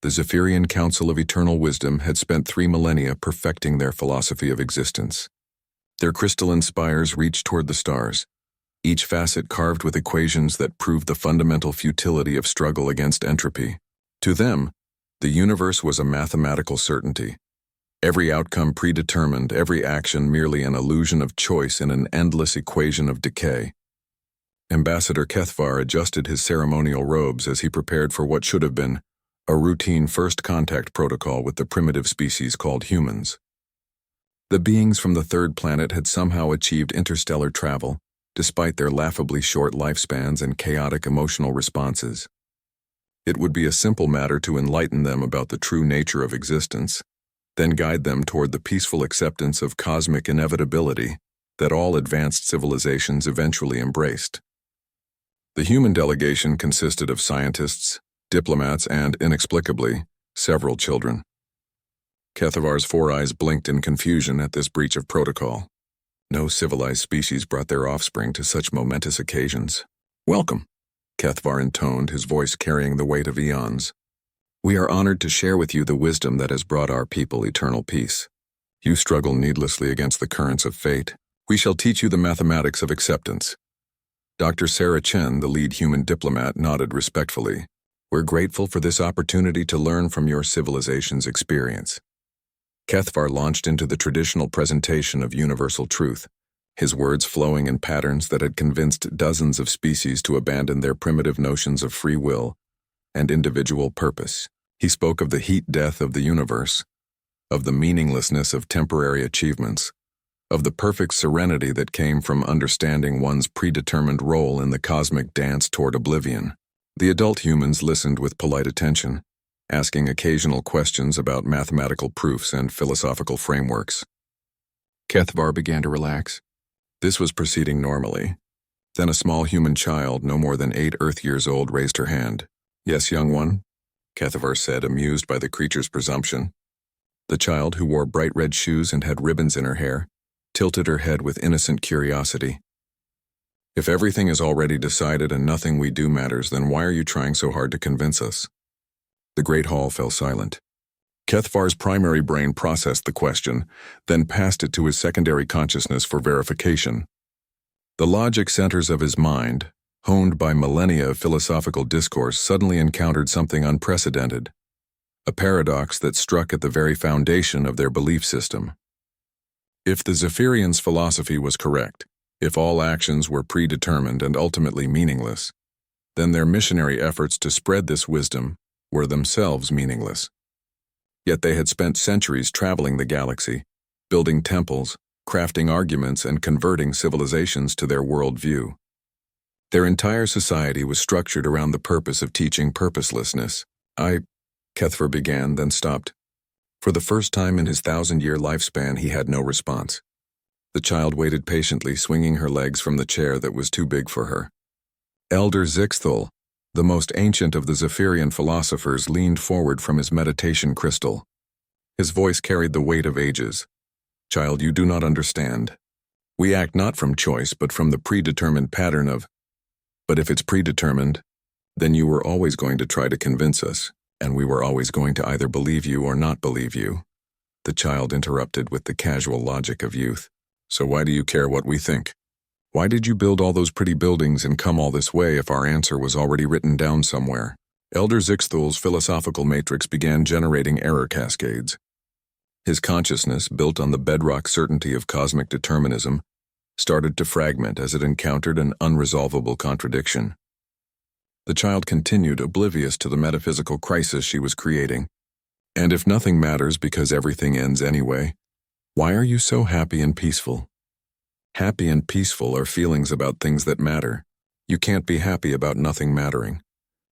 The Zephyrian Council of Eternal Wisdom had spent 3 millennia perfecting their philosophy of existence. Their crystalline spires reached toward the stars, each facet carved with equations that proved the fundamental futility of struggle against entropy. To them, the universe was a mathematical certainty. Every outcome predetermined, every action merely an illusion of choice in an endless equation of decay. Ambassador Kethvar adjusted his ceremonial robes as he prepared for what should have been a routine first contact protocol with the primitive species called humans. The beings from the third planet had somehow achieved interstellar travel, despite their laughably short lifespans and chaotic emotional responses. It would be a simple matter to enlighten them about the true nature of existence, then guide them toward the peaceful acceptance of cosmic inevitability that all advanced civilizations eventually embraced. The human delegation consisted of scientists, diplomats, and, inexplicably, several children. Kethavar's 4 eyes blinked in confusion at this breach of protocol. No civilized species brought their offspring to such momentous occasions. "Welcome," Kethvar intoned, his voice carrying the weight of eons. "We are honored to share with you the wisdom that has brought our people eternal peace. You struggle needlessly against the currents of fate. We shall teach you the mathematics of acceptance." Dr. Sarah Chen, the lead human diplomat, nodded respectfully. "We're grateful for this opportunity to learn from your civilization's experience." Kethvar launched into the traditional presentation of universal truth, his words flowing in patterns that had convinced dozens of species to abandon their primitive notions of free will and individual purpose. He spoke of the heat death of the universe, of the meaninglessness of temporary achievements, of the perfect serenity that came from understanding one's predetermined role in the cosmic dance toward oblivion. The adult humans listened with polite attention, asking occasional questions about mathematical proofs and philosophical frameworks. Kethvar began to relax. This was proceeding normally. Then a small human child, no more than 8 Earth years old, raised her hand. "Yes, young one," Kethvar said, amused by the creature's presumption. The child, who wore bright red shoes and had ribbons in her hair, tilted her head with innocent curiosity. "If everything is already decided and nothing we do matters, then why are you trying so hard to convince us?" The great hall fell silent. Kethvar's primary brain processed the question, then passed it to his secondary consciousness for verification. The logic centers of his mind, honed by millennia of philosophical discourse, suddenly encountered something unprecedented, a paradox that struck at the very foundation of their belief system. If the Zephyrians' philosophy was correct, if all actions were predetermined and ultimately meaningless, then their missionary efforts to spread this wisdom were themselves meaningless. Yet they had spent centuries traveling the galaxy, building temples, crafting arguments, and converting civilizations to their worldview. Their entire society was structured around the purpose of teaching purposelessness. Kethvar began, then stopped. For the first time in his 1,000-year lifespan, he had no response. The child waited patiently, swinging her legs from the chair that was too big for her. Elder Zixthal, the most ancient of the Zephyrian philosophers, leaned forward from his meditation crystal. His voice carried the weight of ages. "Child, you do not understand. We act not from choice, but from the predetermined pattern of... But if it's predetermined, then you were always going to try to convince us, and we were always going to either believe you or not believe you." The child interrupted with the casual logic of youth. "So why do you care what we think? Why did you build all those pretty buildings and come all this way if our answer was already written down somewhere?" Elder Zixthal's philosophical matrix began generating error cascades. His consciousness, built on the bedrock certainty of cosmic determinism, started to fragment as it encountered an unresolvable contradiction. The child continued, oblivious to the metaphysical crisis she was creating. "And if nothing matters because everything ends anyway, why are you so happy and peaceful? Happy and peaceful are feelings about things that matter. You can't be happy about nothing mattering,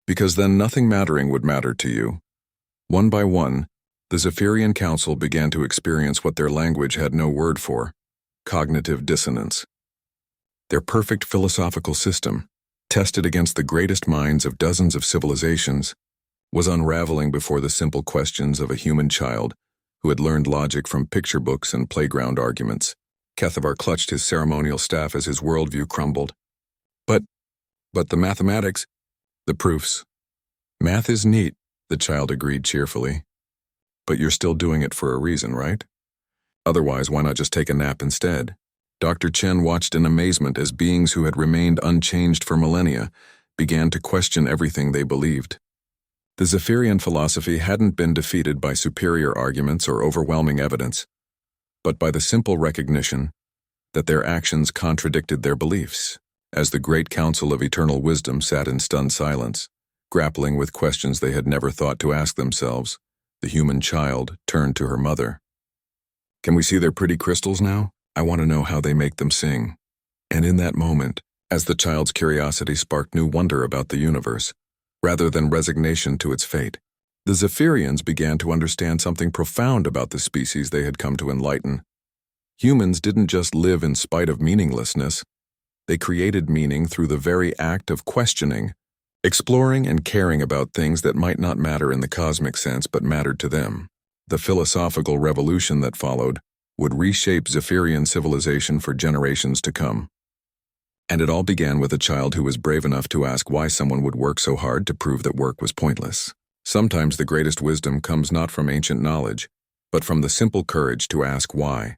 because then nothing mattering would matter to you." One by one, the Zephyrian Council began to experience what their language had no word for: cognitive dissonance. Their perfect philosophical system, tested against the greatest minds of dozens of civilizations, was unraveling before the simple questions of a human child who had learned logic from picture books and playground arguments. Kethvar clutched his ceremonial staff as his worldview crumbled. But the mathematics, the proofs. Math is neat, The child agreed cheerfully. But you're still doing it for a reason, right? Otherwise, why not just take a nap instead? Dr. Chen watched in amazement as beings who had remained unchanged for millennia began to question everything they believed. The Zephyrian philosophy hadn't been defeated by superior arguments or overwhelming evidence, but by the simple recognition that their actions contradicted their beliefs. As the great council of eternal wisdom sat in stunned silence, grappling with questions they had never thought to ask themselves, the human child turned to her mother. Can we see their pretty crystals now? I want to know how they make them sing. And in that moment, as the child's curiosity sparked new wonder about the universe, rather than resignation to its fate, the Zephyrians began to understand something profound about the species they had come to enlighten. Humans didn't just live in spite of meaninglessness. They created meaning through the very act of questioning, exploring and caring about things that might not matter in the cosmic sense but mattered to them. The philosophical revolution that followed would reshape Zephyrian civilization for generations to come. And it all began with a child who was brave enough to ask why someone would work so hard to prove that work was pointless. Sometimes the greatest wisdom comes not from ancient knowledge, but from the simple courage to ask why.